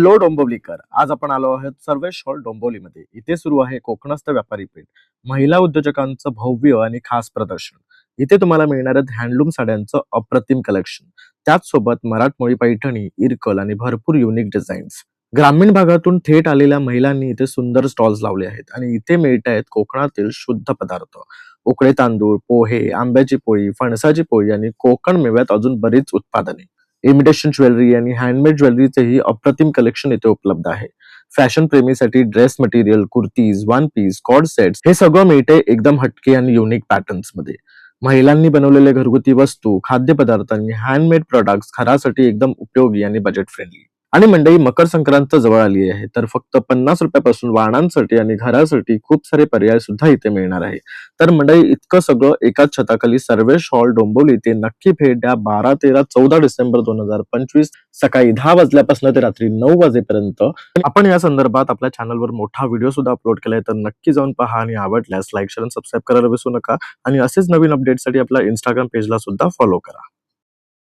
Hello डोंबिवलीकर, आज आपण आलो आहोत सर्वेश हॉल डोंबिवलीमध्ये. इथे सुरू आहे कोकणस्थ व्यापारी पेठ. महिला उद्योजकांचं भव्य आणि खास प्रदर्शन. इथे तुम्हाला मिळणार आहेत हँडलूम साड्यांचं अप्रतिम कलेक्शन. त्याचसोबत मराठमोळी पैठणी, इरकल आणि भरपूर युनिक डिझाईन्स. ग्रामीण भागातून थेट आलेल्या महिलांनी इथे सुंदर स्टॉल्स लावले आहेत आणि इथे मिळत आहेत कोकणातील शुद्ध पदार्थ. उकडे तांदूळ, पोहे, आंब्याची पोळी, फणसाची पोळी आणि कोकण मेव्यात अजून बरीच उत्पादने. इमिटेशन ज्वेलरी आणि हँडमेड ज्वेलरीचेही अप्रतिम कलेक्शन इथे उपलब्ध आहे. फॅशन प्रेमीसाठी dress material, kurtis, one piece, co-ord sets हे सगळं मिळते एकदम हटके आणि युनिक पॅटर्न्स मध्ये. महिलांनी बनवलेले घरगुती वस्तू, खाद्यपदार्थ आणि हँडमेड प्रोडक्ट्स घरासाठी एकदम उपयोगी आणि बजेट फ्रेंडली. आणि मंडळी, मकर संक्रांत जवळ आली आहे, तर फक्त 50 रुपयापासून वाणांसाठी आणि घरासाठी खूप सारे पर्याय सुद्धा इथे मिळणार आहे. तर मंडळी, इतकं सगळं एकाच छताखाली सर्वेश हॉल डोंबिवली ते नक्की भेट द्या. 12, 13, 14 डिसेंबर 2025 सकाळी 10 वाजल्यापासून ते रात्री 9 वाजेपर्यंत. आपण या संदर्भात आपल्या चॅनलवर मोठा व्हिडिओ सुद्धा अपलोड केलाय, तर नक्की जाऊन पहा आणि आवडल्यास लाईक, शेअर आणि सबस्क्राईब करायला विसरू नका. आणि असेच नवीन अपडेटसाठी आपल्या इंस्टाग्राम पेजला सुद्धा फॉलो करा.